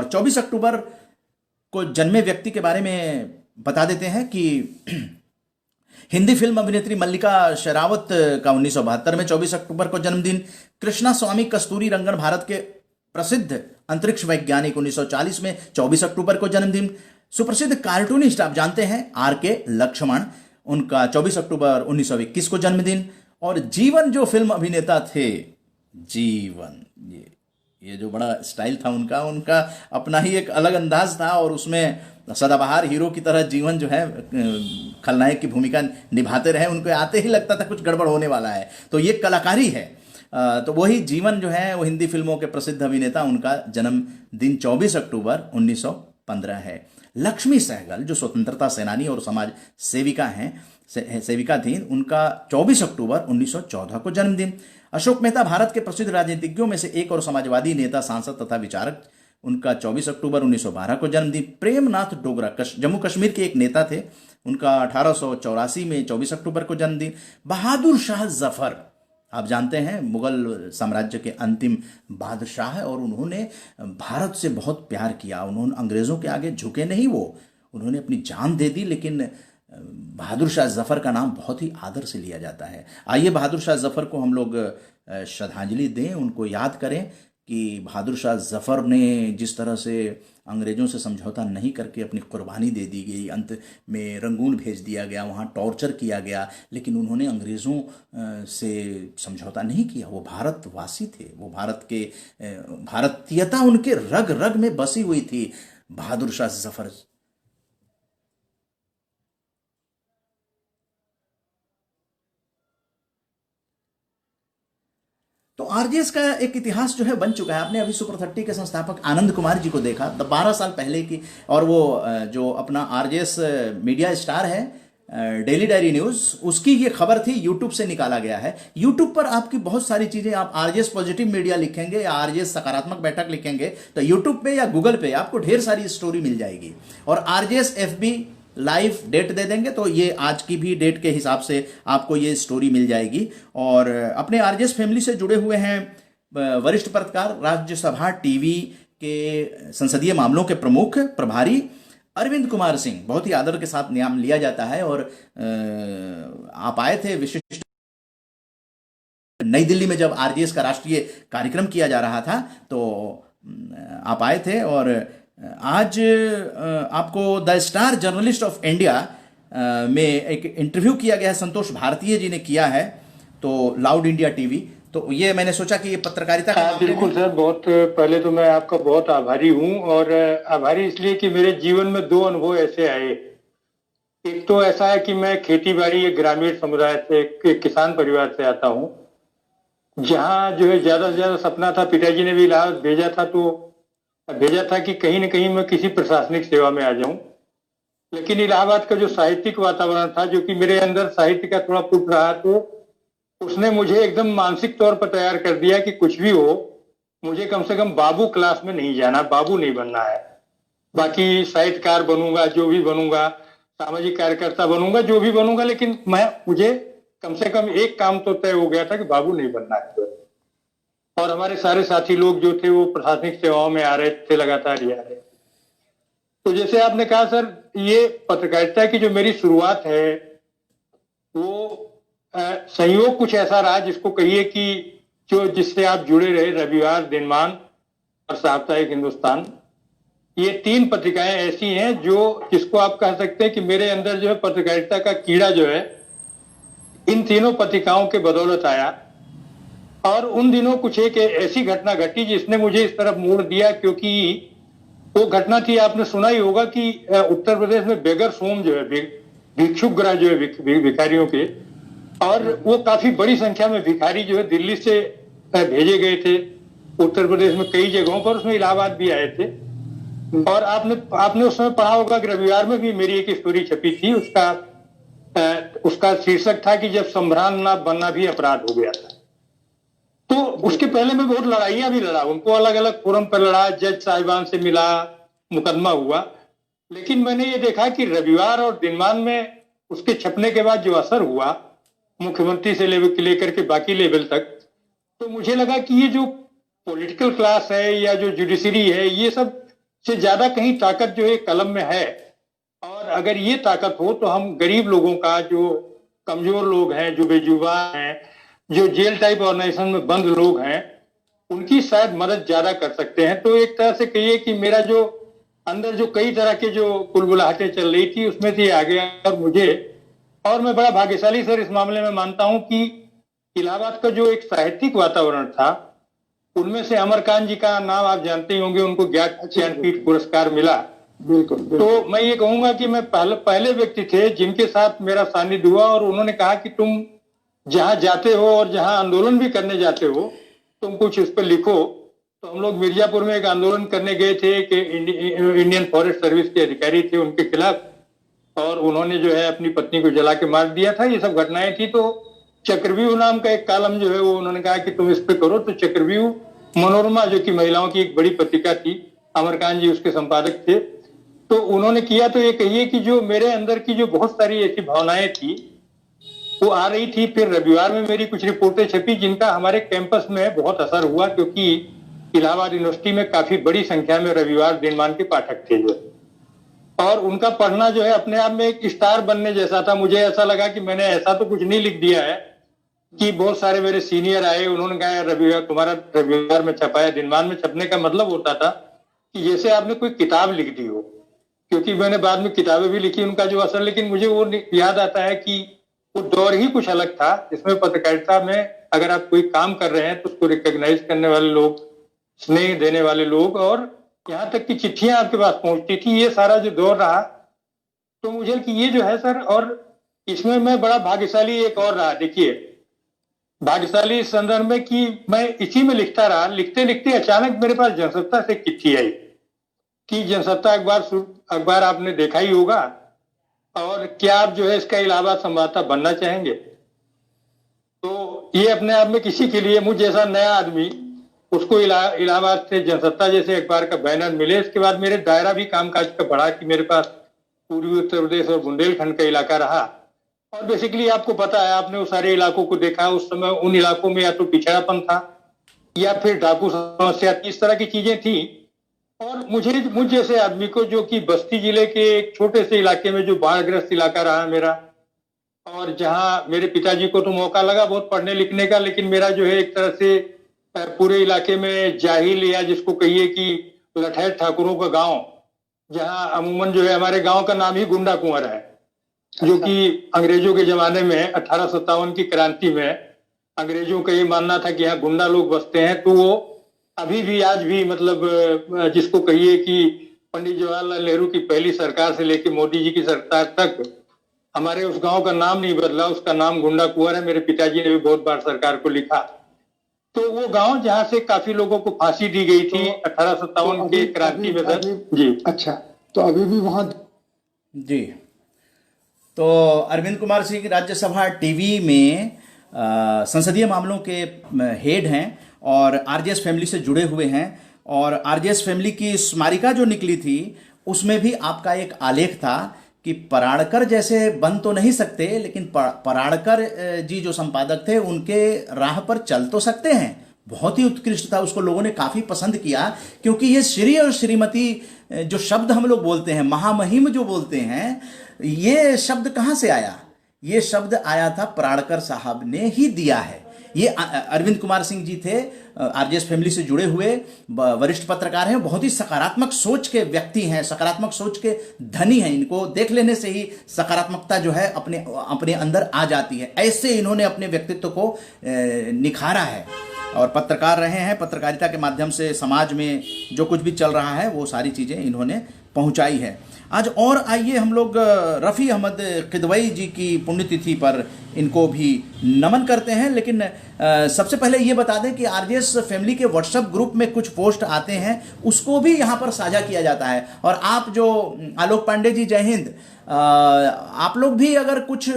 और 24 अक्टूबर को जन्मे व्यक्ति के बारे में बता देते हैं कि हिंदी फिल्म अभिनेत्री मल्लिका शेरावत का 1972 में 24 अक्टूबर को जन्मदिन। कृष्णा स्वामी कस्तूरी रंगन भारत के प्रसिद्ध अंतरिक्ष वैज्ञानिक 1940 में 24 अक्टूबर को जन्मदिन। सुप्रसिद्ध कार्टूनिस्ट आप जानते हैं आर के लक्ष्मण, उनका 24 अक्टूबर 1921 को जन्मदिन। और जीवन जो फिल्म अभिनेता थे, जीवन ये जो बड़ा स्टाइल था उनका उनका अपना ही एक अलग अंदाज था, और उसमें सदाबहार हीरो की तरह जीवन जो है खलनायक की भूमिका निभाते रहे। उनको आते ही लगता था कुछ गड़बड़ होने वाला है, तो ये कलाकारी है। तो वही जीवन जो है वो हिंदी फिल्मों के प्रसिद्ध अभिनेता, उनका जन्मदिन 24 अक्टूबर 1915 है। लक्ष्मी सहगल जो स्वतंत्रता सेनानी और समाज सेविका थी, उनका 24 अक्टूबर 1914 को जन्मदिन। अशोक मेहता भारत के प्रसिद्ध राजनीतिज्ञों में से एक और समाजवादी नेता, सांसद तथा विचारक, उनका 24 अक्टूबर 1912 को जन्मदिन। प्रेमनाथ डोगरा जम्मू कश्मीर के एक नेता थे, उनका 1884 में 24 अक्टूबर को जन्मदिन। बहादुर शाह जफर आप जानते हैं मुगल साम्राज्य के अंतिम बादशाह है, और उन्होंने भारत से बहुत प्यार किया। उन्होंने अंग्रेज़ों के आगे झुके नहीं, उन्होंने अपनी जान दे दी, लेकिन बहादुर शाह जफर का नाम बहुत ही आदर से लिया जाता है। आइए बहादुर शाह जफर को हम लोग श्रद्धांजलि दें, उनको याद करें कि बहादुर शाह जफर ने जिस तरह से अंग्रेज़ों से समझौता नहीं करके अपनी कुर्बानी दे दी गई, अंत में रंगून भेज दिया गया, वहाँ टॉर्चर किया गया, लेकिन उन्होंने अंग्रेज़ों से समझौता नहीं किया। वो भारतवासी थे, वो भारतीयता उनके रग रग में बसी हुई थी। बहादुर शाह जफर तो आरजेएस का एक इतिहास जो है बन चुका है। आपने अभी सुपर 30 के संस्थापक आनंद कुमार जी को देखा, 12 साल पहले की, और वो जो अपना आरजेएस मीडिया स्टार है, डेली डायरी न्यूज़, उसकी ये खबर थी, यूट्यूब से निकाला गया है। यूट्यूब पर आपकी बहुत सारी चीज़ें, आप आरजेएस पॉजिटिव मीडिया लिखेंगे या आरजेएस सकारात्मक बैठक लिखेंगे तो यूट्यूब पे या गूगल पे आपको ढेर सारी स्टोरी मिल जाएगी। और आरजेएस एफबी लाइव डेट दे देंगे तो ये आज की भी डेट के हिसाब से आपको ये स्टोरी मिल जाएगी। और अपने आरजेएस फैमिली से जुड़े हुए हैं वरिष्ठ पत्रकार, राज्यसभा टीवी के संसदीय मामलों के प्रमुख प्रभारी अरविंद कुमार सिंह, बहुत ही आदर के साथ नाम लिया जाता है। और आप आए थे विशिष्ट नई दिल्ली में जब आरजेएस का राष्ट्रीय कार्यक्रम किया जा रहा था, तो आप आए थे। और आज आपको the star journalist of India में एक इंटरव्यू किया गया है, संतोष भारतीय जी ने किया है, तो लाउड इंडिया टीवी। तो ये मैंने सोचा कि ये पत्रकारिता का बिल्कुल सर, बहुत पहले तो मैं आपका बहुत आभारी हूँ, और आभारी इसलिए कि मेरे जीवन में 2 अनुभव ऐसे आए। एक तो ऐसा है कि मैं खेती बाड़ी एक ग्रामीण समुदाय से, एक किसान परिवार से आता हूँ, जहाँ जो है ज्यादा से ज्यादा सपना था, पिताजी ने भी इलाहाबाद भेजा था कि कहीं न कहीं मैं किसी प्रशासनिक सेवा में आ जाऊं। लेकिन इलाहाबाद का जो साहित्यिक वातावरण था, जो कि मेरे अंदर साहित्य का थोड़ा पुट रहा, तो उसने मुझे एकदम मानसिक तौर पर तैयार कर दिया कि कुछ भी हो, मुझे कम से कम बाबू क्लास में नहीं जाना, बाबू नहीं बनना है। बाकी साहित्यकार बनूंगा, जो भी बनूंगा, सामाजिक कार्यकर्ता बनूंगा, जो भी बनूंगा, लेकिन मुझे कम से कम एक काम तो तय हो गया था कि बाबू नहीं बनना है। और हमारे सारे साथी लोग जो थे वो प्रशासनिक सेवाओं में आ रहे थे, लगातार ही आ रहे। तो जैसे आपने कहा सर, ये पत्रकारिता की जो मेरी शुरुआत है वो संयोग कुछ ऐसा रहा, जिसको कहिए कि जिससे आप जुड़े रहे। रविवार, दिनमान और साप्ताहिक हिंदुस्तान, ये 3 पत्रिकाएं ऐसी हैं जिसको आप कह सकते हैं कि मेरे अंदर जो है पत्रकारिता का कीड़ा जो है इन तीनों पत्रिकाओं के बदौलत आया। और उन दिनों कुछ एक ऐसी घटना घटी जिसने मुझे इस तरफ मोड़ दिया, क्योंकि वो घटना थी, आपने सुना ही होगा कि उत्तर प्रदेश में बेगर्स होम जो है, भिक्षुक गृह जो है भिखारियों के, और वो काफी बड़ी संख्या में भिखारी जो है दिल्ली से भेजे गए थे उत्तर प्रदेश में कई जगहों पर, उसमें इलाहाबाद भी आए थे। और आपने उस समय पढ़ा होगा कि रविवार में भी मेरी एक स्टोरी छपी थी, उसका शीर्षक था कि जब संभ्रांत ना बनना भी अपराध हो गया था। तो उसके पहले मैं बहुत लड़ाइयां भी लड़ा, उनको अलग अलग फोरम पर लड़ा, जज साहिबान से मिला, मुकदमा हुआ। लेकिन मैंने ये देखा कि रविवार और दिनमान में उसके छपने के बाद जो असर हुआ, मुख्यमंत्री से लेकर के बाकी लेवल तक, तो मुझे लगा कि ये जो पॉलिटिकल क्लास है या जो जुडिशरी है, ये सब से ज्यादा कहीं ताकत जो है कलम में है। और अगर ये ताकत हो तो हम गरीब लोगों का, जो कमजोर लोग हैं, जो बेजुबान हैं, जो जेल टाइप ऑर्गेनाइजेशन में बंद लोग हैं, उनकी शायद मदद ज्यादा कर सकते हैं। तो एक तरह से कहिए कि मेरा जो अंदर जो कई तरह के जो बुलबुलाहटें चल रही थी उसमें से आ गया। और मैं बड़ा भाग्यशाली सर इस मामले में मानता हूं कि इलाहाबाद का जो एक साहित्यिक वातावरण था, उनमें से अमरकांत जी का नाम आप जानते ही होंगे, उनको ज्ञानपीठ पुरस्कार मिला। बिल्कुल, बिल्कुल। तो मैं ये कहूंगा कि मैं पहले व्यक्ति थे जिनके साथ मेरा सानिध्य हुआ, और उन्होंने कहा कि तुम जहां जाते हो और जहां आंदोलन भी करने जाते हो, तुम कुछ उस पर लिखो। तो हम लोग मिर्जापुर में एक आंदोलन करने गए थे कि इंडियन फॉरेस्ट सर्विस के अधिकारी थे, उनके खिलाफ, और उन्होंने जो है अपनी पत्नी को जला के मार दिया था। ये सब घटनाएं थी। तो चक्रव्यूह नाम का एक कॉलम जो है वो उन्होंने कहा कि तुम इस पे करो। तो चक्रव्यूह मनोरमा, जो कि महिलाओं की एक बड़ी पत्रिका थी, अमरकांत जी उसके संपादक थे, तो उन्होंने किया। तो ये कहिए कि जो मेरे अंदर की जो बहुत सारी ऐसी भावनाएं थी वो आ रही थी। फिर रविवार में मेरी कुछ रिपोर्टें छपी जिनका हमारे कैंपस में बहुत असर हुआ, क्योंकि इलाहाबाद यूनिवर्सिटी में काफी बड़ी संख्या में रविवार दिनमान के पाठक थे जो, और उनका पढ़ना जो है अपने आप में एक स्टार बनने जैसा था। मुझे ऐसा लगा कि मैंने ऐसा तो कुछ नहीं लिख दिया है कि बहुत सारे मेरे सीनियर आए, उन्होंने कहा रविवार तुम्हारा रविवार में छपा है। दिनमान में छपने का मतलब होता था कि जैसे आपने कोई किताब लिख दी हो, क्योंकि मैंने बाद में किताबें भी लिखी उनका जो असर, लेकिन मुझे वो याद आता है कि वो दौर ही कुछ अलग था, जिसमें पत्रकारिता में अगर आप कोई काम कर रहे हैं तो उसको रिकॉग्नाइज करने वाले लोग, स्नेह देने वाले लोग, और यहाँ तक कि चिट्ठियां आपके पास पहुंचती थी। ये सारा जो दौर रहा, तो मुझे कि ये जो है सर, और इसमें मैं बड़ा भाग्यशाली एक और रहा। देखिए, भाग्यशाली इस संदर्भ में कि मैं इसी में लिखता रहा। लिखते लिखते अचानक मेरे पास जनसत्ता से चिट्ठी आई कि जनसत्ता अखबार आपने देखा ही होगा, और क्या आप जो है इसका इलाहाबाद संवाददाता बनना चाहेंगे। तो ये अपने आप में किसी के लिए, मुझ जैसा नया आदमी, उसको इलाहाबाद से जनसत्ता जैसे अखबार का बैनर मिले। इसके बाद मेरे दायरा भी कामकाज का बढ़ा कि मेरे पास पूर्वी उत्तर प्रदेश और बुंदेलखंड का इलाका रहा। और बेसिकली आपको पता है, आपने उस सारे इलाकों को देखा, उस समय उन इलाकों में या तो पिछड़ापन था या फिर डाकू समस्या, इस तरह की चीजें थी। और मुझ जैसे आदमी को, जो कि बस्ती जिले के एक छोटे से इलाके में, जो बाढ़ग्रस्त इलाका रहा मेरा, और जहां मेरे पिताजी को तो मौका लगा बहुत पढ़ने लिखने का, लेकिन मेरा जो है एक तरह से पूरे इलाके में जाहिल, या जिसको कहिए कि लठैत ठाकुरों का गांव, जहां अमूमन जो है हमारे गांव का नाम ही गुंडा कुंवर है, जो कि अंग्रेजों के जमाने में 1857 की क्रांति में अंग्रेजों का ये मानना था कि यहाँ गुंडा लोग बसते हैं। तो वो अभी भी, आज भी, मतलब जिसको कहिए कि पंडित जवाहरलाल नेहरू की पहली सरकार से लेकर मोदी जी की सरकार तक हमारे उस गांव का नाम नहीं बदला, उसका नाम गुंडा कुंवर है। मेरे पिताजी ने भी बहुत बार सरकार को लिखा। तो वो गांव जहां से काफी लोगों को फांसी दी गई थी 1857 के क्रांति में सर जी। अच्छा, तो अभी भी वहां जी। तो अरविंद कुमार सिंह राज्यसभा टीवी में संसदीय मामलों के हेड हैं और आरजेएस फैमिली से जुड़े हुए हैं। और आरजेएस फैमिली की स्मारिका जो निकली थी उसमें भी आपका एक आलेख था कि पराड़कर जैसे बन तो नहीं सकते, लेकिन पराड़कर जी जो संपादक थे उनके राह पर चल तो सकते हैं। बहुत ही उत्कृष्ट था, उसको लोगों ने काफी पसंद किया, क्योंकि ये श्री और श्रीमती जो शब्द हम लोग बोलते हैं, महामहिम जो बोलते हैं, ये शब्द कहां से आया? ये शब्द आया था पराड़कर साहब ने ही दिया है। ये अरविंद कुमार सिंह जी थे, आरजेएस फैमिली से जुड़े हुए वरिष्ठ पत्रकार हैं, बहुत ही सकारात्मक सोच के व्यक्ति हैं, सकारात्मक सोच के धनी हैं। इनको देख लेने से ही सकारात्मकता जो है अपने अंदर आ जाती है। ऐसे इन्होंने अपने व्यक्तित्व को निखारा है और पत्रकार रहे हैं। पत्रकारिता के माध्यम से समाज में जो कुछ भी चल रहा है वो सारी चीज़ें इन्होंने पहुंचाई है। आज और आइए हम लोग रफ़ी अहमद किदवई जी की पुण्यतिथि पर इनको भी नमन करते हैं। लेकिन सबसे पहले ये बता दें कि आरजेएस फैमिली के व्हाट्सएप ग्रुप में कुछ पोस्ट आते हैं, उसको भी यहाँ पर साझा किया जाता है। और आप जो आलोक पांडे जी, जय हिंद, आप लोग भी अगर कुछ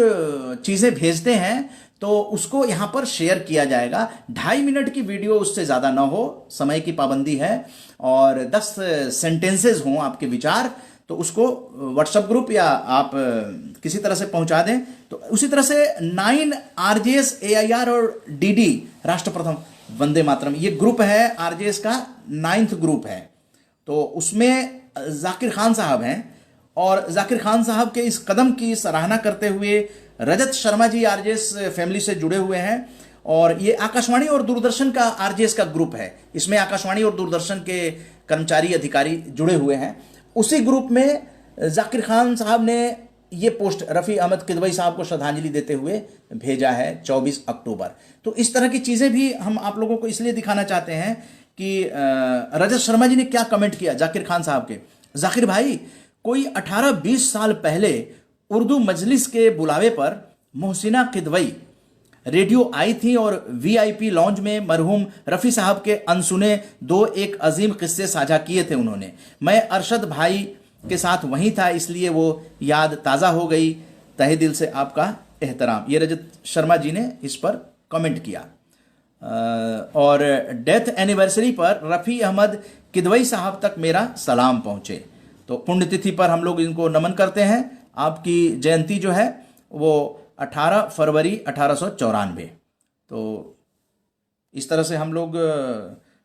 चीज़ें भेजते हैं तो उसको यहाँ पर शेयर किया जाएगा। 2.5 मिनट की वीडियो, उससे ज़्यादा ना हो, समय की पाबंदी है, और 10 सेंटेंसेज हों आपके विचार, तो उसको व्हाट्सएप ग्रुप या आप किसी तरह से पहुंचा दें। तो उसी तरह से 9 आरजेएस एआईआर और डीडी राष्ट्र प्रथम वंदे मातरम, ये ग्रुप है आरजेएस का 9th ग्रुप है। तो उसमें जाकिर खान साहब हैं और जाकिर खान साहब के इस कदम की सराहना करते हुए रजत शर्मा जी आरजेएस फैमिली से जुड़े हुए हैं और ये आकाशवाणी और दूरदर्शन का आरजेएस का ग्रुप है। इसमें आकाशवाणी और दूरदर्शन के कर्मचारी अधिकारी जुड़े हुए हैं। उसी ग्रुप में जाकिर खान साहब ने ये पोस्ट रफ़ी अहमद किदवई साहब को श्रद्धांजलि देते हुए भेजा है 24 अक्टूबर। तो इस तरह की चीज़ें भी हम आप लोगों को इसलिए दिखाना चाहते हैं कि रजत शर्मा जी ने क्या कमेंट किया जाकिर खान साहब के। जाकिर भाई, कोई 18-20 साल पहले उर्दू मजलिस के बुलावे पर मोहसिना किदवई रेडियो आई थी और वीआईपी लॉन्ज में मरहूम रफ़ी साहब के अनसुने एक अजीम किस्से साझा किए थे उन्होंने। मैं अरशद भाई के साथ वहीं था, इसलिए वो याद ताज़ा हो गई। तहे दिल से आपका एहतराम। ये रजत शर्मा जी ने इस पर कमेंट किया। और डेथ एनिवर्सरी पर रफ़ी अहमद किदवई साहब तक मेरा सलाम पहुँचे। तो पुण्यतिथि पर हम लोग इनको नमन करते हैं। आपकी जयंती जो है वो 18 फरवरी 1894। तो इस तरह से हम लोग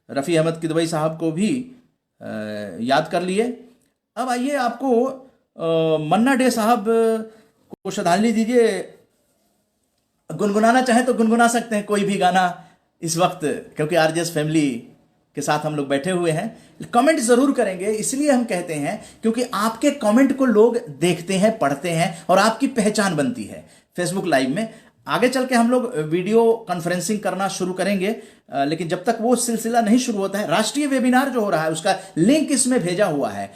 रफ़ी अहमद किदवई साहब को भी याद कर लिए। अब आइए आपको मन्ना डे साहब को श्रद्धांजलि दीजिए। गुनगुनाना चाहे तो गुनगुना सकते हैं कोई भी गाना इस वक्त, क्योंकि आरजेएस फैमिली के साथ हम लोग बैठे हुए हैं। कमेंट जरूर करेंगे, इसलिए हम कहते हैं क्योंकि आपके कमेंट को लोग देखते हैं, पढ़ते हैं और आपकी पहचान बनती है फेसबुक लाइव में। आगे चल के हम लोग वीडियो कॉन्फ्रेंसिंग करना शुरू करेंगे, लेकिन जब तक वो सिलसिला नहीं शुरू होता है, राष्ट्रीय वेबिनार जो हो रहा है उसका लिंक इसमें भेजा हुआ है।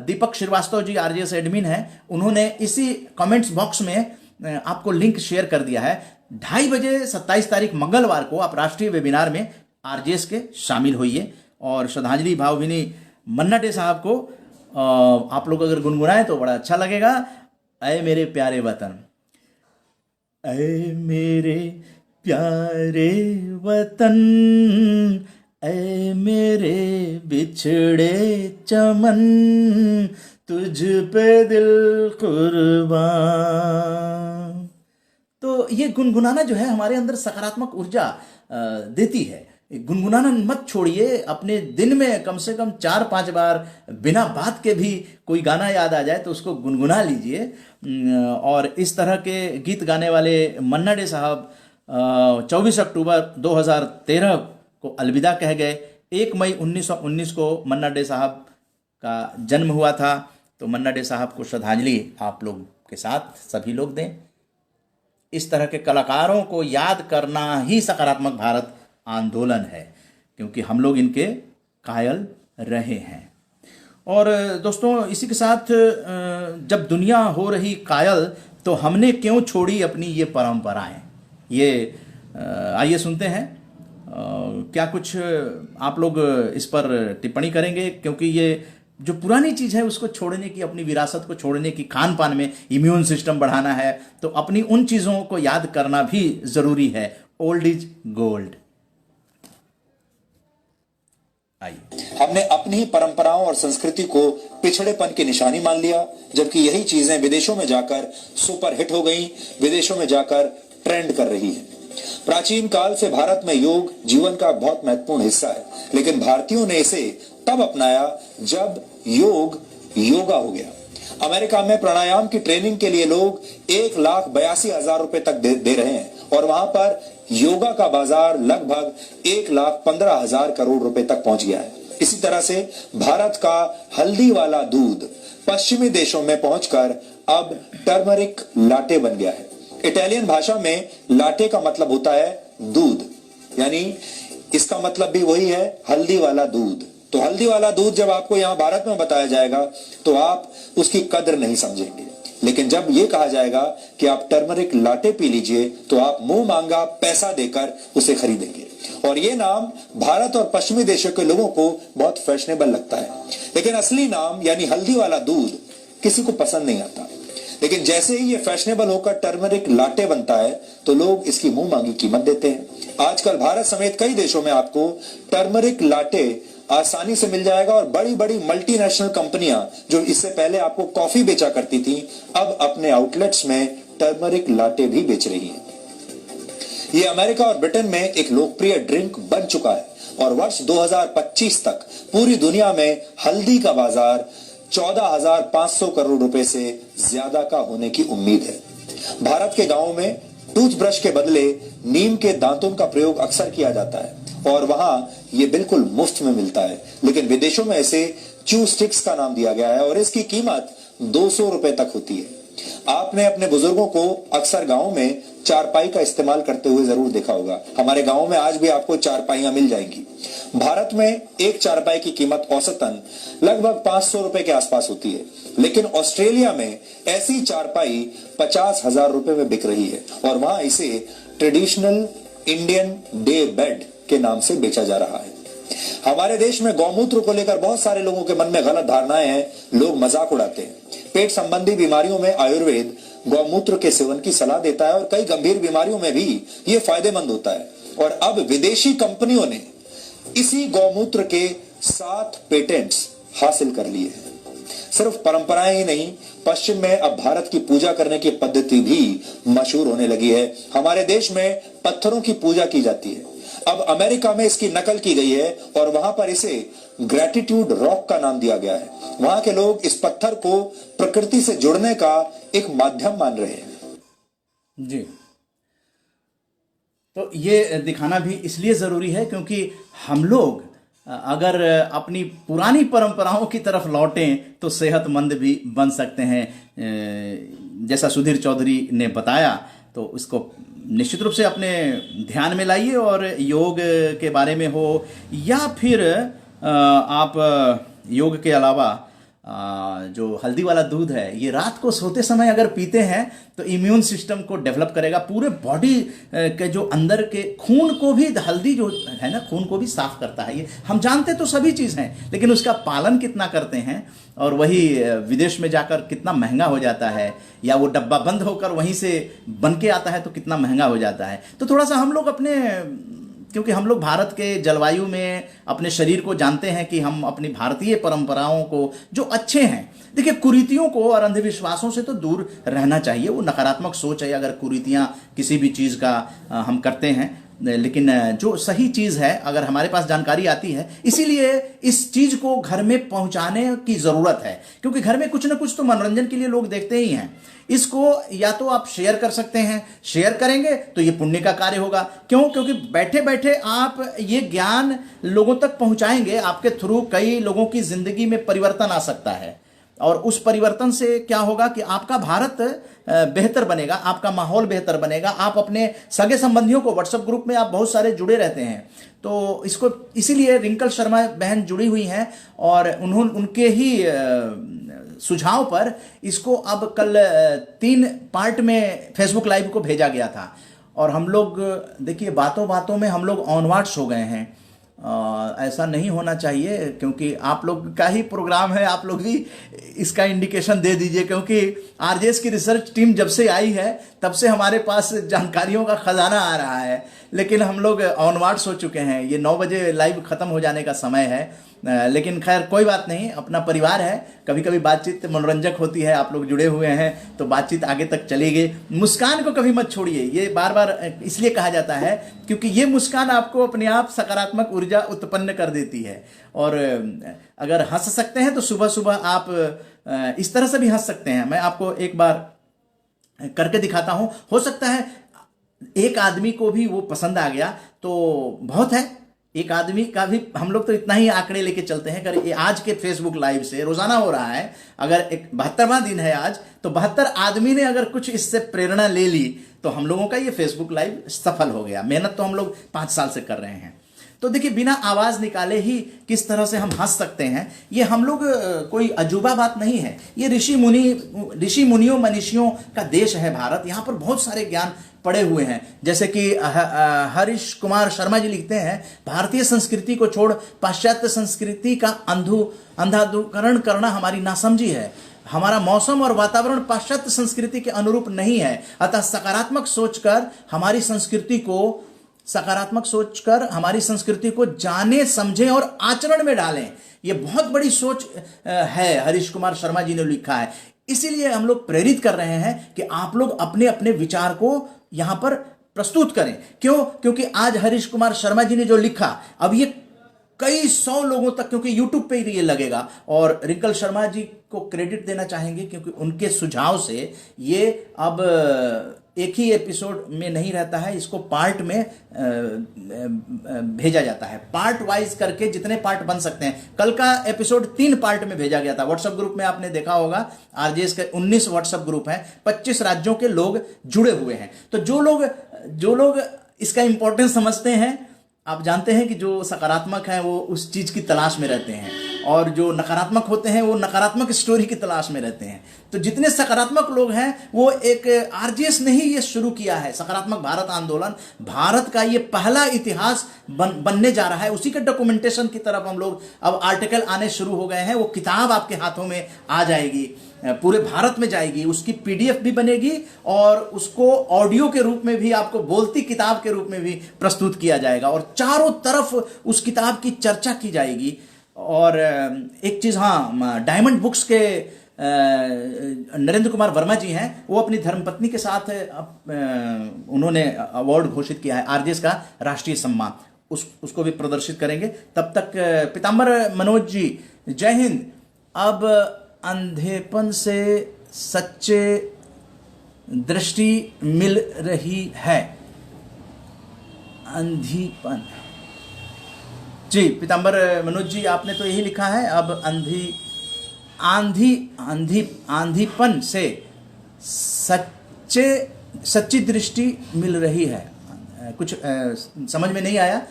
दीपक श्रीवास्तव जी आरजेएस एडमिन है, उन्होंने इसी कमेंट्स बॉक्स में आपको लिंक शेयर कर दिया है। 2:30 बजे 27 तारीख मंगलवार को आप राष्ट्रीय वेबिनार में आरजेएस के शामिल होइए और श्रद्धांजलि भावभीनी मन्ना डे साहब को आप लोग अगर गुनगुनाएं तो बड़ा अच्छा लगेगा। ऐ मेरे प्यारे वतन, ऐ मेरे प्यारे वतन, ऐ मेरे बिछड़े चमन, तुझ पे दिल कुर्बान। तो ये गुनगुनाना जो है हमारे अंदर सकारात्मक ऊर्जा देती है। गुनगुनाना मत छोड़िए। अपने दिन में कम से कम 4-5 बार बिना बात के भी कोई गाना याद आ जाए तो उसको गुनगुना लीजिए। और इस तरह के गीत गाने वाले मन्ना डे साहब 24 अक्टूबर 2013 को अलविदा कह गए। 1 मई 1919 को मन्ना डे साहब का जन्म हुआ था। तो मन्ना डे साहब को श्रद्धांजलि आप लोग के साथ सभी लोग दें। इस तरह के कलाकारों को याद करना ही सकारात्मक भारत आंदोलन है, क्योंकि हम लोग इनके कायल रहे हैं। और दोस्तों, इसी के साथ जब दुनिया हो रही कायल तो हमने क्यों छोड़ी अपनी ये परंपराएं, ये आइए सुनते हैं। क्या कुछ आप लोग इस पर टिप्पणी करेंगे, क्योंकि ये जो पुरानी चीज़ है उसको छोड़ने की, अपनी विरासत को छोड़ने की, खान पान में इम्यून सिस्टम बढ़ाना है तो अपनी उन चीज़ों को याद करना भी ज़रूरी है। Old is gold. हमने अपनी ही परंपराओं और संस्कृति को पिछड़ेपन की निशानी मान लिया, जबकि यही चीजें विदेशों में जाकर सुपरहिट हो गई, विदेशों में जाकर ट्रेंड कर रही है। प्राचीन काल से भारत में योग जीवन का बहुत महत्वपूर्ण हिस्सा है, लेकिन भारतीयों ने इसे तब अपनाया जब योग योगा हो गया। अमेरिका में प्राणायाम की ट्रेनिंग के लिए लोग 1,82,000 रुपए तक दे रहे हैं और वहां पर योगा का बाजार लगभग 1,15,000 करोड़ रुपए तक पहुंच गया है। इसी तरह से भारत का हल्दी वाला दूध पश्चिमी देशों में पहुंचकर अब टर्मरिक लाटे बन गया है। इटालियन भाषा में लाटे का मतलब होता है दूध, यानी इसका मतलब भी वही है, हल्दी वाला दूध। तो हल्दी वाला दूध जब आपको यहां भारत में बताया जाएगा तो आप उसकी कदर नहीं समझेंगे, लेकिन जब यह कहा जाएगा कि आप टर्मरिक लाटे पी लीजिए तो आप मुंह मांगा पैसा देकर उसे खरीदेंगे। और यह नाम भारत और पश्चिमी देशों के लोगों को बहुत फैशनेबल लगता है, लेकिन असली नाम यानी हल्दी वाला दूध किसी को पसंद नहीं आता। लेकिन जैसे ही ये फैशनेबल होकर टर्मरिक लाटे बनता है तो लोग इसकी मुंह मांगी कीमत देते हैं। आजकल भारत समेत कई देशों में आपको टर्मरिक लाटे आसानी से मिल जाएगा और बड़ी बड़ी मल्टीनेशनल कंपनियां जो इससे पहले आपको कॉफी बेचा करती थी अब अपने आउटलेट्स में टर्मरिक लाटे भी बेच रही हैं। ये अमेरिका और ब्रिटेन में एक लोकप्रिय ड्रिंक बन चुका है और वर्ष 2025 तक पूरी दुनिया में हल्दी का बाजार 14,500 करोड़ रुपए से ज्यादा का होने की उम्मीद है। भारत के गांवों में टूथब्रश के बदले नीम के दांतों का प्रयोग अक्सर किया जाता है और वहां यह बिल्कुल मुफ्त में मिलता है, लेकिन विदेशों में इसे च्यू स्टिक्स का नाम दिया गया है और इसकी कीमत 200 रुपए तक होती है। आपने अपने बुजुर्गों को अक्सर गांव में चारपाई का इस्तेमाल करते हुए जरूर देखा होगा। हमारे गांव में आज भी आपको चारपाइयां मिल जाएंगी। भारत में एक चारपाई की कीमत औसतन लगभग 500 रुपए के आसपास होती है, लेकिन ऑस्ट्रेलिया में ऐसी चारपाई 50,000 रुपए में बिक रही है और वहां इसे ट्रेडिशनल इंडियन डे बेड के नाम से बेचा जा रहा है। हमारे देश में गौमूत्र को लेकर बहुत सारे लोगों के मन में गलत धारणाएं हैं, लोग मजाक उड़ाते हैं। पेट संबंधी बीमारियों में आयुर्वेद गौमूत्र के सेवन की सलाह देता है और कई गंभीर बीमारियों में भी यह फायदेमंद होता है। और अब विदेशी कंपनियों ने इसी गौमूत्र के 7 पेटेंट्स हासिल कर लिए हैं। सिर्फ परंपराएं ही नहीं, पश्चिम में अब भारत की पूजा करने की पद्धति भी मशहूर होने लगी है। हमारे देश में पत्थरों की पूजा की जाती है, अब अमेरिका में इसकी नकल की गई है और वहां पर इसे ग्रेटिट्यूड रॉक का नाम दिया गया है। वहां के लोग इस पत्थर को प्रकृति से जुड़ने का एक माध्यम मान रहे हैं। जी, तो ये दिखाना भी इसलिए ज़रूरी है क्योंकि हम लोग अगर अपनी पुरानी परंपराओं की तरफ लौटें तो सेहतमंद भी बन सकते हैं। जैसा सुधीर चौधरी ने बताया, तो इसको निश्चित रूप से अपने ध्यान में लाइए और योग के बारे में हो या फिर आप योग के अलावा जो हल्दी वाला दूध है, ये रात को सोते समय अगर पीते हैं तो इम्यून सिस्टम को डेवलप करेगा। पूरे बॉडी के जो अंदर के खून को भी, हल्दी जो है ना, खून को भी साफ करता है। ये हम जानते तो सभी चीज़ हैं, लेकिन उसका पालन कितना करते हैं और वही विदेश में जाकर कितना महंगा हो जाता है, या वो डब्बा बंद होकर वहीं से बन के आता है तो कितना महंगा हो जाता है। तो थोड़ा सा हम लोग अपने, क्योंकि हम लोग भारत के जलवायु में अपने शरीर को जानते हैं कि हम अपनी भारतीय परंपराओं को जो अच्छे हैं, देखिए कुरीतियों को और अंधविश्वासों से तो दूर रहना चाहिए। वो नकारात्मक सोच है अगर कुरीतियाँ किसी भी चीज़ का हम करते हैं, लेकिन जो सही चीज़ है अगर हमारे पास जानकारी आती है, इसीलिए इस चीज़ को घर में पहुंचाने की ज़रूरत है। क्योंकि घर में कुछ ना कुछ तो मनोरंजन के लिए लोग देखते ही हैं। इसको या तो आप शेयर कर सकते हैं, शेयर करेंगे तो ये पुण्य का कार्य होगा। क्यों? क्योंकि बैठे बैठे आप ये ज्ञान लोगों तक पहुंचाएंगे, आपके थ्रू कई लोगों की जिंदगी में परिवर्तन आ सकता है और उस परिवर्तन से क्या होगा कि आपका भारत बेहतर बनेगा, आपका माहौल बेहतर बनेगा। आप अपने सगे संबंधियों को, व्हाट्सएप ग्रुप में आप बहुत सारे जुड़े रहते हैं, तो इसको इसीलिए रिंकल शर्मा बहन जुड़ी हुई हैं और उनके ही सुझाव पर इसको अब कल 3 पार्ट में फेसबुक लाइव को भेजा गया था। और हम लोग देखिए बातों बातों में हम लोग ऑनवर्ड्स हो गए हैं। ऐसा नहीं होना चाहिए, क्योंकि आप लोग का ही प्रोग्राम है, आप लोग भी इसका इंडिकेशन दे दीजिए। क्योंकि आरजेएस की रिसर्च टीम जब से आई है तब से हमारे पास जानकारियों का खजाना आ रहा है, लेकिन हम लोग ऑनवर्ड्स हो चुके हैं। ये 9 बजे लाइव खत्म हो जाने का समय है, लेकिन खैर कोई बात नहीं, अपना परिवार है। कभी कभी बातचीत मनोरंजक होती है, आप लोग जुड़े हुए हैं तो बातचीत आगे तक चलेगी। मुस्कान को कभी मत छोड़िए, ये बार बार इसलिए कहा जाता है क्योंकि ये मुस्कान आपको अपने आप सकारात्मक ऊर्जा उत्पन्न कर देती है। और अगर हंस सकते हैं तो सुबह सुबह आप इस तरह से भी हंस सकते हैं। मैं आपको एक बार करके दिखाता हूं, हो सकता है एक आदमी को भी वो पसंद आ गया तो बहुत है। एक आदमी का भी हम लोग तो इतना ही आंकड़े लेके चलते हैं। अगर आज के फेसबुक लाइव से रोजाना हो रहा है, अगर एक 72वां दिन है आज, तो 72 आदमी ने अगर कुछ इससे प्रेरणा ले ली तो हम लोगों का ये फेसबुक लाइव सफल हो गया। मेहनत तो हम लोग 5 साल से कर रहे हैं। तो देखिए बिना आवाज निकाले ही किस तरह से हम हंस सकते हैं, ये हम लोग कोई अजूबा बात नहीं है। ये ऋषि मुनियों मनीषियों का देश है भारत। यहाँ पर बहुत सारे ज्ञान पड़े हुए हैं। जैसे कि हरीश कुमार शर्मा जी लिखते हैं, भारतीय संस्कृति को छोड़ पाश्चात्य संस्कृति का अंधाधुकरण करना हमारी नासमझी है। हमारा मौसम और वातावरण पाश्चात्य संस्कृति के अनुरूप नहीं है, अतः सकारात्मक सोचकर हमारी संस्कृति को जाने, समझें और आचरण में डालें। ये बहुत बड़ी सोच है, हरीश कुमार शर्मा जी ने लिखा है। इसीलिए हम लोग प्रेरित कर रहे हैं कि आप लोग अपने अपने विचार को यहां पर प्रस्तुत करें। क्यों? क्योंकि आज हरीश कुमार शर्मा जी ने जो लिखा, अब ये कई 100 लोगों तक, क्योंकि यूट्यूब पे ही ये लगेगा। और रिंकल शर्मा जी को क्रेडिट देना चाहेंगे क्योंकि उनके सुझाव से ये अब एक ही एपिसोड में नहीं रहता है, इसको पार्ट में भेजा जाता है, पार्ट वाइज करके जितने पार्ट बन सकते हैं। कल का एपिसोड 3 पार्ट में भेजा गया था। व्हाट्सएप ग्रुप में आपने देखा होगा, आरजेएस के 19 व्हाट्सएप ग्रुप हैं, 25 राज्यों के लोग जुड़े हुए हैं। तो जो लोग इसका इंपॉर्टेंस समझते हैं, आप जानते हैं कि जो सकारात्मक है वो उस चीज की तलाश में रहते हैं, और जो नकारात्मक होते हैं वो नकारात्मक स्टोरी की तलाश में रहते हैं। तो जितने सकारात्मक लोग हैं, वो एक आरजेएस ने ही ये शुरू किया है, सकारात्मक भारत आंदोलन। भारत का ये पहला इतिहास बनने जा रहा है। उसी के डॉक्यूमेंटेशन की तरफ हम लोग, अब आर्टिकल आने शुरू हो गए हैं। वो किताब आपके हाथों में आ जाएगी, पूरे भारत में जाएगी, उसकी पीडीएफ भी बनेगी और उसको ऑडियो के रूप में भी, आपको बोलती किताब के रूप में भी प्रस्तुत किया जाएगा, और चारों तरफ उस किताब की चर्चा की जाएगी। और एक चीज, हाँ, डायमंड बुक्स के नरेंद्र कुमार वर्मा जी हैं, वो अपनी धर्मपत्नी के साथ उन्होंने अवार्ड घोषित किया है, आरजेएस का राष्ट्रीय सम्मान, उसको भी प्रदर्शित करेंगे। तब तक पीताम्बर मनोज जी, जय हिंद। अब अंधेपन से सच्चे दृष्टि मिल रही है। अंधीपन, जी पीताम्बर मनोज जी, आपने तो यही लिखा है। अब आंधीपन से सच्ची दृष्टि मिल रही है। कुछ समझ में नहीं आया,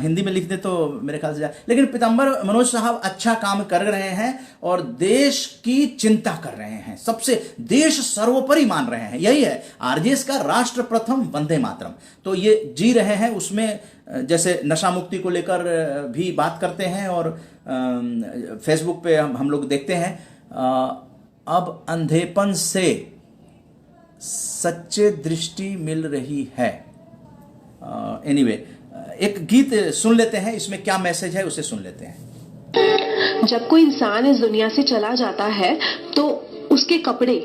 हिंदी में लिख दे तो मेरे ख्याल से जाए। लेकिन पीताम्बर मनोज साहब अच्छा काम कर रहे हैं और देश की चिंता कर रहे हैं, सबसे देश सर्वोपरि मान रहे हैं। यही है आरजेएस का राष्ट्र प्रथम वंदे मातरम। तो ये जी रहे हैं, उसमें जैसे नशा मुक्ति को लेकर भी बात करते हैं, और फेसबुक पे हम लोग देखते हैं, अब अंधेपन से सच्चे दृष्टि मिल रही है। एनीवे, एक गीत सुन लेते हैं, इसमें क्या मैसेज है उसे सुन लेते हैं। जब कोई इंसान इस दुनिया से चला जाता है तो उसके कपड़े,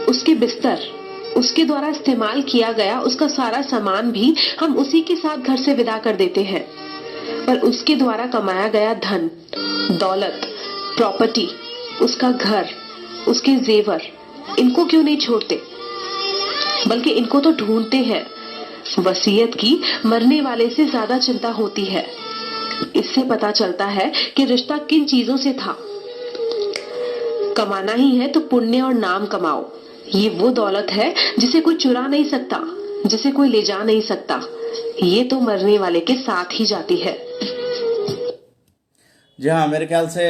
उसके बिस्तर, उसके द्वारा इस्तेमाल किया गया उसका सारा सामान भी हम उसी के साथ घर से विदा कर देते हैं। पर उसके द्वारा कमाया गया धन, दौलत, प्रॉपर्टी, उसका घर, उसके जेवर, इनको क्यों नहीं छोड़ते, बल्कि इनको तो ढूंढते हैं। वसीयत की मरने वाले से ज्यादा चिंता होती है। इससे पता चलता है कि रिश्ता किन चीजों से था। कमाना ही है तो पुण्य और नाम कमाओ। ये वो दौलत है जिसे कोई चुरा नहीं सकता, जिसे कोई ले जा नहीं सकता। ये तो मरने वाले के साथ ही जाती है। जी हाँ, मेरे ख्याल से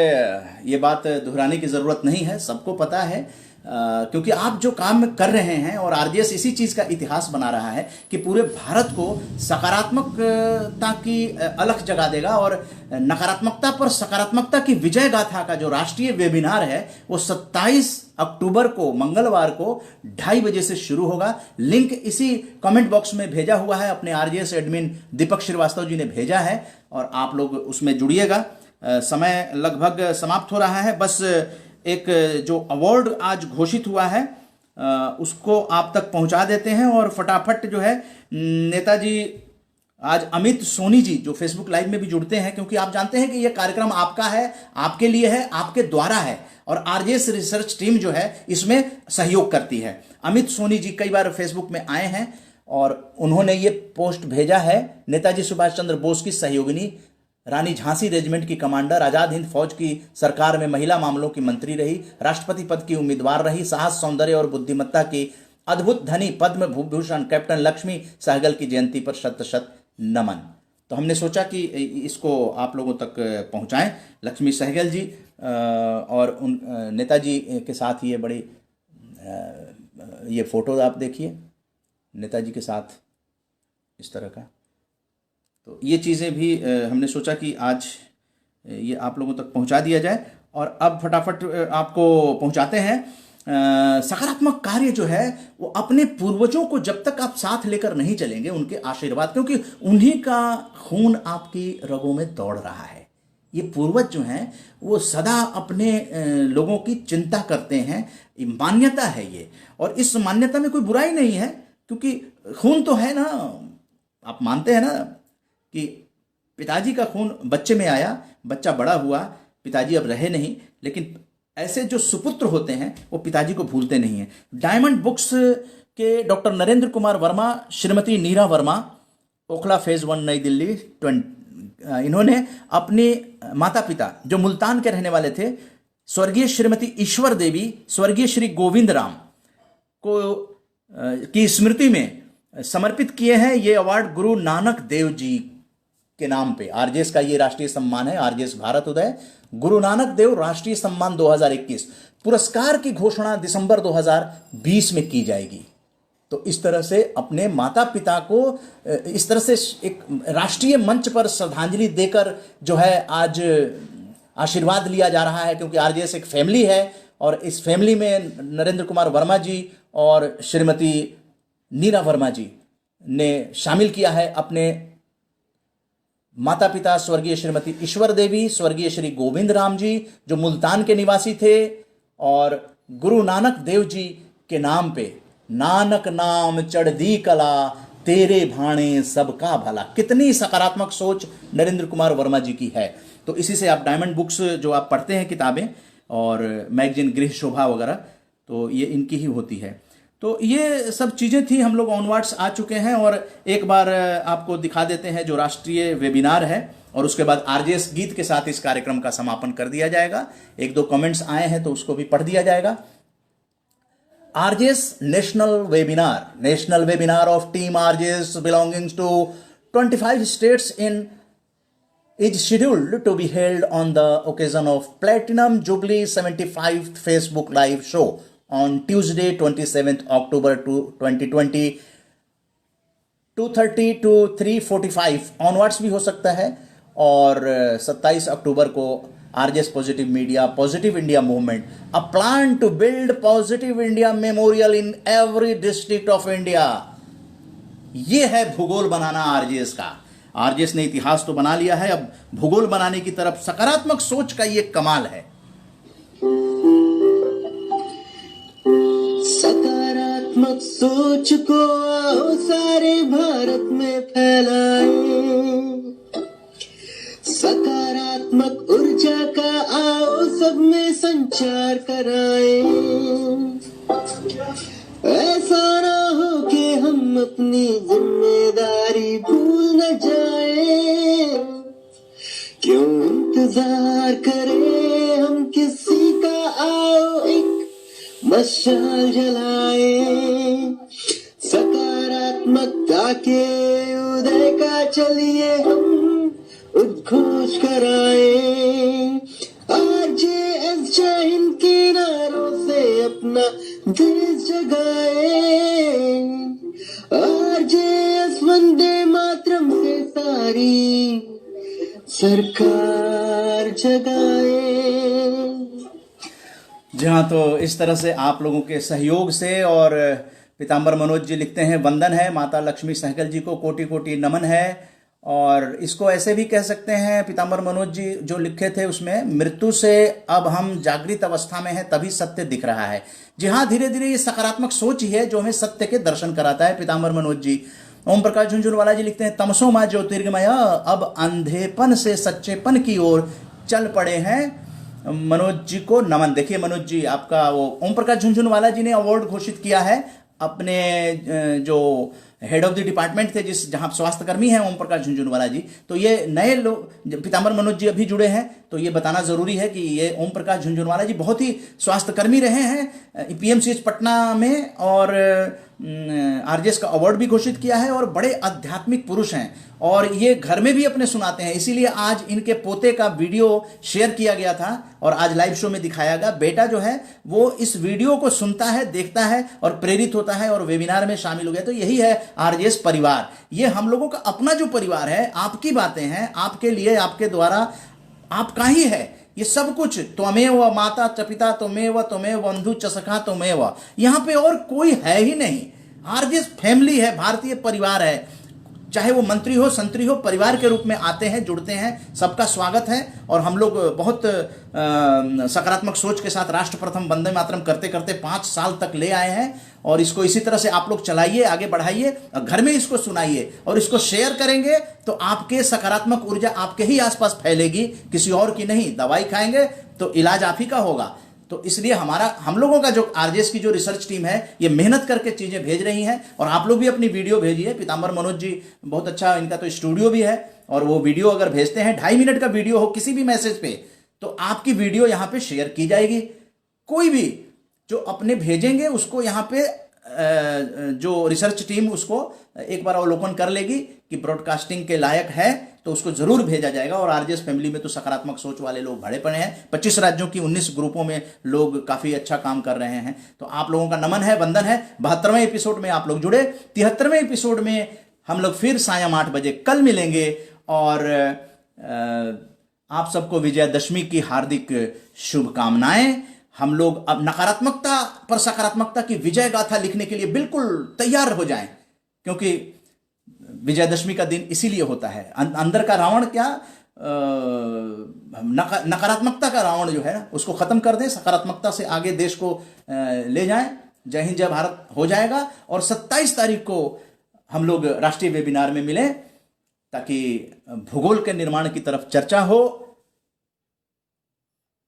ये बात दोहराने की जरूरत नहीं है, सबको पता है, क्योंकि आप जो काम कर रहे हैं, और आरजेएस इसी चीज का इतिहास बना रहा है कि पूरे भारत को सकारात्मकता की अलख जगा देगा। और नकारात्मकता पर सकारात्मकता की विजय गाथा का जो राष्ट्रीय वेबिनार है, वो 27 अक्टूबर को, मंगलवार को 2:30 बजे से शुरू होगा। लिंक इसी कमेंट बॉक्स में भेजा हुआ है, अपने आरजेएस एडमिन दीपक श्रीवास्तव जी ने भेजा है, और आप लोग उसमें जुड़िएगा। समय लगभग समाप्त हो रहा है, बस एक जो अवार्ड आज घोषित हुआ है उसको आप तक पहुंचा देते हैं, और फटाफट जो है नेताजी, आज अमित सोनी जी जो फेसबुक लाइव में भी जुड़ते हैं, क्योंकि आप जानते हैं कि यह कार्यक्रम आपका है, आपके लिए है, आपके द्वारा है, और आरजेएस रिसर्च टीम जो है इसमें सहयोग करती है। अमित सोनी जी कई बार फेसबुक में आए हैं और उन्होंने ये पोस्ट भेजा है। नेताजी सुभाष चंद्र बोस की सहयोगिनी, रानी झांसी रेजिमेंट की कमांडर, आजाद हिंद फौज की सरकार में महिला मामलों की मंत्री रही, राष्ट्रपति पद की उम्मीदवार रही, साहस, सौंदर्य और बुद्धिमत्ता की अद्भुत धनी, पद्म भूषण कैप्टन लक्ष्मी सहगल की जयंती पर शत शत नमन। तो हमने सोचा कि इसको आप लोगों तक पहुंचाएं। लक्ष्मी सहगल जी और उन नेताजी के साथ ये बड़ी ये फोटो आप देखिए, नेताजी के साथ इस तरह का। तो ये चीज़ें भी हमने सोचा कि आज ये आप लोगों तक पहुंचा दिया जाए। और अब फटाफट आपको पहुंचाते हैं। सकारात्मक कार्य जो है वो अपने पूर्वजों को जब तक आप साथ लेकर नहीं चलेंगे, उनके आशीर्वाद, क्योंकि उन्हीं का खून आपकी रगों में दौड़ रहा है। ये पूर्वज जो हैं वो सदा अपने लोगों की चिंता करते हैं, मान्यता है ये, और इस मान्यता में कोई बुराई नहीं है, क्योंकि खून तो है ना। आप मानते हैं ना कि पिताजी का खून बच्चे में आया, बच्चा बड़ा हुआ, पिताजी अब रहे नहीं, लेकिन ऐसे जो सुपुत्र होते हैं वो पिताजी को भूलते नहीं हैं। डायमंड बुक्स के डॉक्टर नरेंद्र कुमार वर्मा, श्रीमती नीरा वर्मा, ओखला फेज 1 नई दिल्ली, इन्होंने अपने माता पिता जो मुल्तान के रहने वाले थे, स्वर्गीय श्रीमती ईश्वर देवी, स्वर्गीय श्री गोविंद राम को की स्मृति में समर्पित किए हैं ये अवार्ड गुरु नानक देव जी के नाम पे। आरजेएस का ये राष्ट्रीय सम्मान है, आरजेएस भारत उदय गुरु नानक देव राष्ट्रीय सम्मान 2021। पुरस्कार की घोषणा दिसंबर 2020 में की जाएगी। तो इस तरह से अपने माता पिता को इस तरह से एक राष्ट्रीय मंच पर श्रद्धांजलि देकर जो है आज आशीर्वाद लिया जा रहा है, क्योंकि आरजेएस एक फैमिली है और इस फैमिली में नरेंद्र कुमार वर्मा जी और श्रीमती नीरा वर्मा जी ने शामिल किया है अपने माता पिता स्वर्गीय श्रीमती ईश्वर देवी, स्वर्गीय श्री गोविंद राम जी जो मुल्तान के निवासी थे, और गुरु नानक देव जी के नाम पे नानक नाम चढ़दी कला तेरे भाणे सबका भला। कितनी सकारात्मक सोच नरेंद्र कुमार वर्मा जी की है। तो इसी से आप डायमंड बुक्स जो आप पढ़ते हैं किताबें और मैगजीन गृह शोभा वगैरह, तो ये इनकी ही होती है। तो ये सब चीज़ें थी, हम लोग ऑनवर्ड्स आ चुके हैं और एक बार आपको दिखा देते हैं जो राष्ट्रीय वेबिनार है, और उसके बाद आरजेएस गीत के साथ इस कार्यक्रम का समापन कर दिया जाएगा। एक दो कमेंट्स आए हैं तो उसको भी पढ़ दिया जाएगा। RJS national webinar of team RJS belongings to 25 states in is scheduled to be held on the occasion of Platinum Jubilee 75th Facebook Live show on Tuesday 27th October 2020 2:30 to 3:45 onwards भी हो सकता है। और 27 अक्टूबर को RJS positive media positive India movement a plan to build positive India memorial in every district of India. ये है भूगोल बनाना आरजेएस का। आरजेएस ने इतिहास तो बना लिया है, अब भूगोल बनाने की तरफ सकारात्मक सोच का ये कमाल है। सकारात्मक सोच को आओ सारे भारत में फैलाएं, सकारात्मक ऊर्जा का आओ सब में संचार कराएं। ऐसा ना हो कि हम अपनी जिम्मेदारी भूल न जाए, क्यों इंतजार करें हम किसी का, आओ एक मशाल जलाए। सकारात्मकता के उदय का चलिए हम उद्घोष कराएं। आरजेएस जय हिंद के नारों से अपना देश जगाए, आरजेएस वंदे मातरम से सारी सरकार जगाए। जी हाँ, तो इस तरह से आप लोगों के सहयोग से, और पीताम्बर मनोज जी लिखते हैं वंदन है, माता लक्ष्मी सहगल जी को कोटि कोटि नमन है। और इसको ऐसे भी कह सकते हैं, पीताम्बर मनोज जी जो लिखे थे उसमें, मृत्यु से अब हम जागृत अवस्था में हैं तभी सत्य दिख रहा है। जी हाँ, धीरे धीरे ये सकारात्मक सोच ही है जो हमें सत्य के दर्शन कराता है। पीताम्बर मनोज जी। ओम प्रकाश झुंझुनवाला जी लिखते हैं तमसो मां ज्योतिर्गमय अब अंधेपन से सच्चेपन की ओर चल पड़े हैं। मनोज जी को नमन। देखिए मनोज जी, आपका वो ओम प्रकाश झुंझुनवाला जी ने अवार्ड घोषित किया है अपने जो हेड ऑफ द डिपार्टमेंट थे, जहां स्वास्थ्य कर्मी हैं ओम प्रकाश झुंझुनवाला जी। तो ये नए लोग, पीताम्बर मनोज जी अभी जुड़े हैं, तो ये बताना जरूरी है कि ये ओम प्रकाश झुंझुनवाला जी बहुत ही स्वास्थ्य कर्मी रहे हैं पीएमसीएच पटना में, और आरजेएस का अवार्ड भी घोषित किया है, और बड़े आध्यात्मिक पुरुष हैं, और ये घर में भी अपने सुनाते हैं। इसीलिए आज इनके पोते का वीडियो शेयर किया गया था और आज लाइव शो में दिखाया गया। बेटा जो है वो इस वीडियो को सुनता है, देखता है और प्रेरित होता है और वेबिनार में शामिल हो गया। तो यही है आरजेएस परिवार। ये हम लोगों का अपना जो परिवार है, आपकी बातें हैं, आपके लिए, आपके द्वारा, आपका ही है ये सब कुछ। त्वमेव माता च पिता त्वमेव बंधु च सखा त्वमेव, यहां पे और कोई है ही नहीं। आरजेएस फैमिली है, भारतीय परिवार है। चाहे वो मंत्री हो, संतरी हो, परिवार के रूप में आते हैं, जुड़ते हैं, सबका स्वागत है। और हम लोग बहुत सकारात्मक सोच के साथ राष्ट्र प्रथम वंदे मातरम करते करते 5 साल तक ले आए हैं। और इसको इसी तरह से आप लोग चलाइए, आगे बढ़ाइए, घर में इसको सुनाइए और इसको शेयर करेंगे तो आपके सकारात्मक ऊर्जा आपके ही आसपास फैलेगी, किसी और की नहीं। दवाई खाएंगे तो इलाज आप ही का होगा। तो इसलिए हम लोगों का जो आरजेएस की जो रिसर्च टीम है, ये मेहनत करके चीजें भेज रही हैं। और आप लोग भी अपनी वीडियो भेजिए। पीताम्बर मनोज जी बहुत अच्छा, इनका तो स्टूडियो भी है, और वो वीडियो अगर भेजते हैं 2.5 मिनट का वीडियो हो किसी भी मैसेज पे, तो आपकी वीडियो यहां पे शेयर की जाएगी। कोई भी जो अपने भेजेंगे उसको यहां पे जो रिसर्च टीम उसको एक बार अवलोकन कर लेगी कि ब्रॉडकास्टिंग के लायक है, तो उसको जरूर भेजा जाएगा। और आरजेएस फैमिली में तो सकारात्मक सोच वाले लोग भरे पड़े हैं। 25 राज्यों की 19 ग्रुपों में लोग काफी अच्छा काम कर रहे हैं। तो आप लोगों का नमन है, वंदन है। 72वें एपिसोड में आप लोग जुड़े। 73वें एपिसोड में हम लोग फिर सायं 8 बजे कल मिलेंगे। और आप सबको विजयादशमी की हार्दिक शुभकामनाएं। हम लोग अब नकारात्मकता पर सकारात्मकता की विजय गाथा लिखने के लिए बिल्कुल तैयार हो जाएं, क्योंकि विजयादशमी का दिन इसीलिए होता है। अंदर का रावण क्या, नकारात्मकता का रावण जो है ना, उसको खत्म कर दें, सकारात्मकता से आगे देश को ले जाएं। जय हिंद जय भारत हो जाएगा। और 27 तारीख को हम लोग राष्ट्रीय वेबिनार में मिलें, ताकि भूगोल के निर्माण की तरफ चर्चा हो।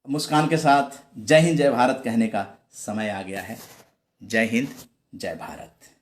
मुस्कान के साथ जय हिंद जय भारत कहने का समय आ गया है। जय हिंद जय भारत।